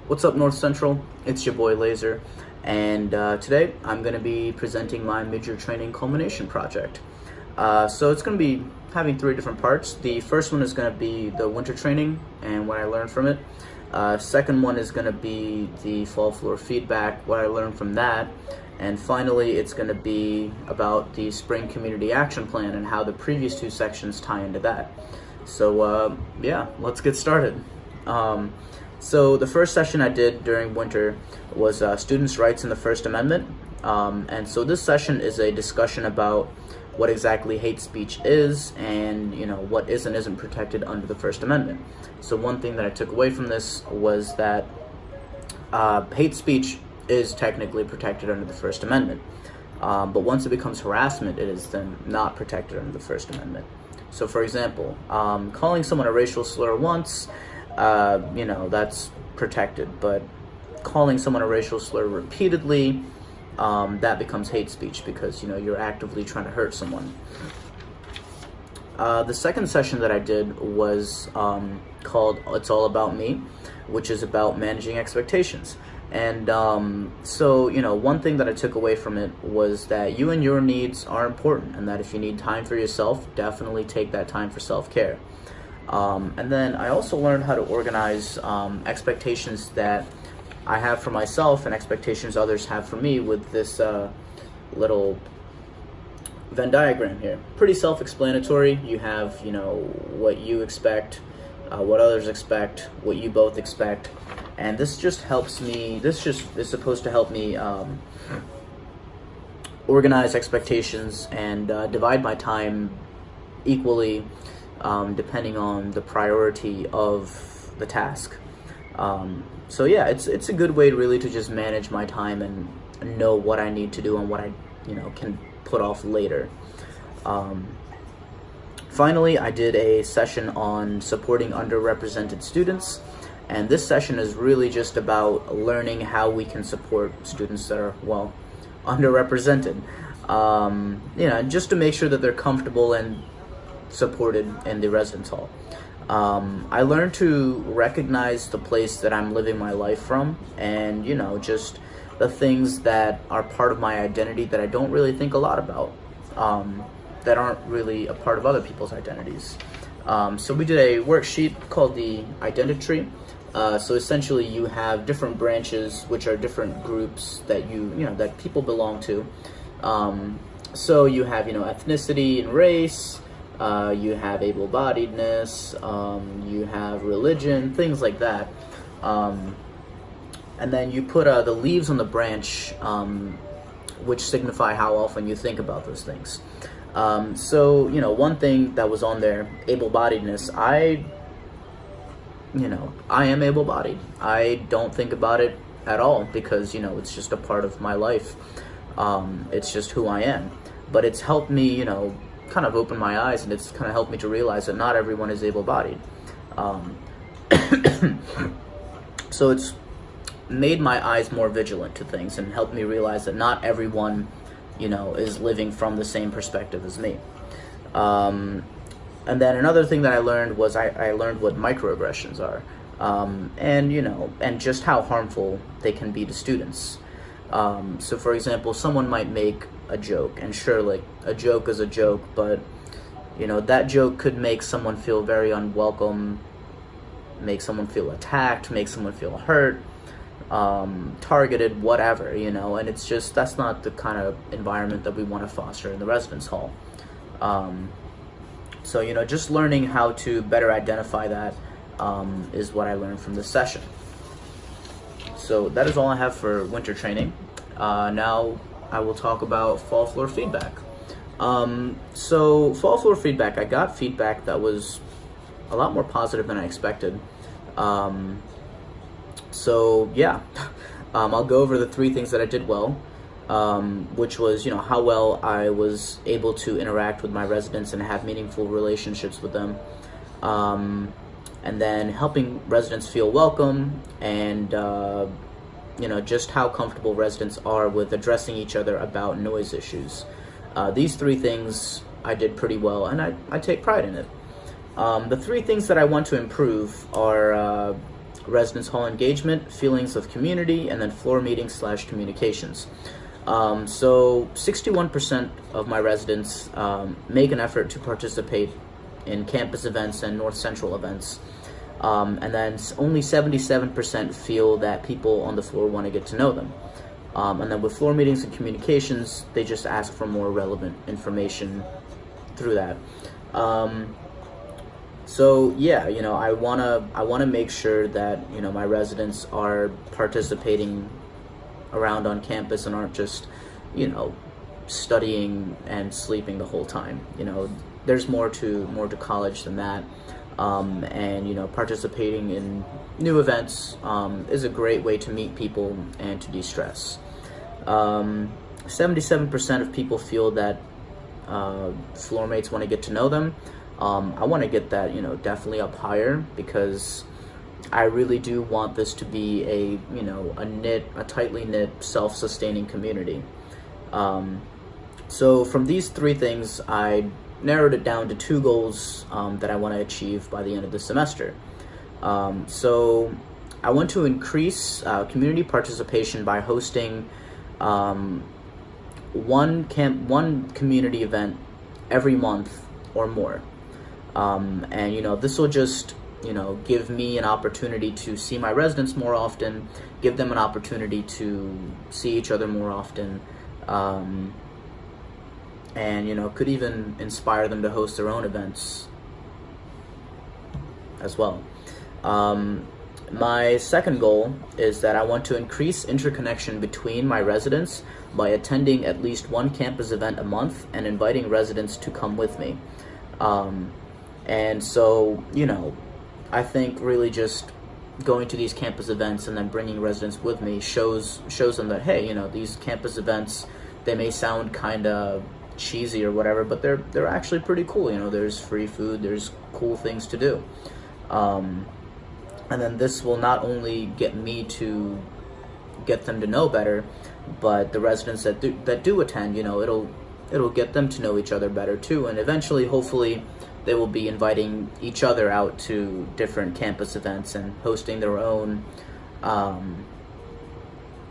What's up, North Central? It's your boy Laser, and today I'm going to be presenting my mid-year training culmination project. So it's going to be having three different parts. The first one is going to be the winter training and what I learned from it. Second one is going to be the fall floor feedback, what I learned from that. And finally, it's going to be about the spring community action plan and how the previous two sections tie into that. So yeah, let's get started. So the first session I did during winter was students' rights in the First Amendment. And so this session is a discussion about what exactly hate speech is and what is and isn't protected under the First Amendment. So one thing that I took away from this was that hate speech is technically protected under the First Amendment. But once it becomes harassment, it is then not protected under the First Amendment. So for example, calling someone a racial slur once, that's protected, but calling someone a racial slur repeatedly, that becomes hate speech because, you're actively trying to hurt someone. The second session that I did was called It's All About Me, which is about managing expectations. And so, one thing that I took away from it was that you and your needs are important, and that if you need time for yourself, definitely take that time for self-care. And then I also learned how to organize expectations that I have for myself and expectations others have for me with this little Venn diagram here. Pretty self-explanatory. You have, what you expect, what others expect, what you both expect. And this just helps me, this just is supposed to help me organize expectations and divide my time equally depending on the priority of the task. So yeah, it's a good way really to just manage my time and know what I need to do and what I can put off later. Finally, I did a session on supporting underrepresented students, and this session is really just about learning how we can support students that are, underrepresented. Just to make sure that they're comfortable and supported in the residence hall. I learned to recognize the place that I'm living my life from, and just the things that are part of my identity that I don't really think a lot about, that aren't really a part of other people's identities. So we did a worksheet called the identity tree. So essentially you have different branches, which are different groups that that people belong to. So you have ethnicity and race, you have able-bodiedness, you have religion, things like that. And then you put the leaves on the branch, which signify how often you think about those things. So, one thing that was on there, able-bodiedness, I am able-bodied. I don't think about it at all because, it's just a part of my life. It's just who I am. But it's helped me, kind of open my eyes, and it's kind of helped me to realize that not everyone is able-bodied. So it's made my eyes more vigilant to things and helped me realize that not everyone, is living from the same perspective as me. And then another thing that I learned was I learned what microaggressions are, and just how harmful they can be to students. So for example, someone might make a joke, and sure, like, a joke is a joke, but that joke could make someone feel very unwelcome, make someone feel attacked, make someone feel hurt, targeted, whatever, and it's just, that's not the kind of environment that we want to foster in the residence hall. So just learning how to better identify that is what I learned from this session. So that is all I have for winter training. Now I will talk about fall floor feedback. So fall floor feedback, I got feedback that was a lot more positive than I expected. So yeah, I'll go over the three things that I did well, which was, how well I was able to interact with my residents and have meaningful relationships with them. And then helping residents feel welcome, and just how comfortable residents are with addressing each other about noise issues. These three things I did pretty well, and I take pride in it. The three things that I want to improve are residence hall engagement, feelings of community, and then floor meetings / communications. So 61% of my residents make an effort to participate in campus events and North Central events. And then only 77% feel that people on the floor want to get to know them. And then with floor meetings and communications, they just ask for more relevant information through that. So yeah, I wanna make sure that my residents are participating around on campus and aren't just studying and sleeping the whole time. There's more to college than that. And participating in new events is a great way to meet people and to de-stress. 77% of people feel that floor mates want to get to know them. I want to get that definitely up higher, because I really do want this to be a tightly knit, self-sustaining community. So from these three things, I narrowed it down to 2 goals that I want to achieve by the end of the semester. So I want to increase community participation by hosting one community event every month or more. And this will just give me an opportunity to see my residents more often, give them an opportunity to see each other more often, and could even inspire them to host their own events as well. My second goal is that I want to increase interconnection between my residents by attending at least one campus event a month and inviting residents to come with me. And so, I think really just going to these campus events and then bringing residents with me shows them that, hey, these campus events, they may sound kind of cheesy or whatever, but they're actually pretty cool. There's free food, there's cool things to do. And then this will not only get me to get them to know better, but the residents that do attend, it'll get them to know each other better too, and eventually, hopefully, they will be inviting each other out to different campus events and hosting their own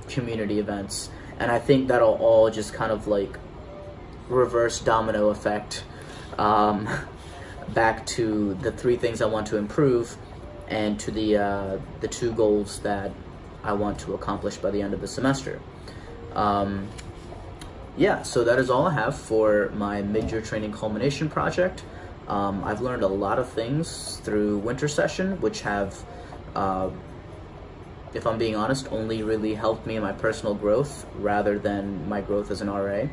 community events. And I think that'll all just kind of like reverse domino effect back to the 3 things I want to improve, and to the 2 goals that I want to accomplish by the end of the semester. Yeah, so that is all I have for my mid-year training culmination project. I've learned a lot of things through winter session, which have, if I'm being honest, only really helped me in my personal growth rather than my growth as an RA.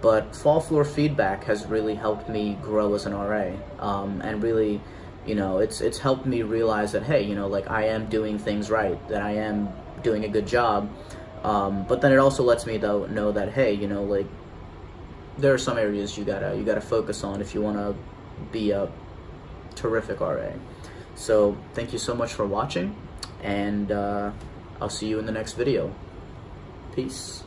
But fall floor feedback has really helped me grow as an RA, and really, it's helped me realize that, hey, I am doing things right, that I am doing a good job. But then it also lets me know that, hey, there are some areas you gotta focus on if you want to be a terrific RA. So thank you so much for watching, and I'll see you in the next video. Peace.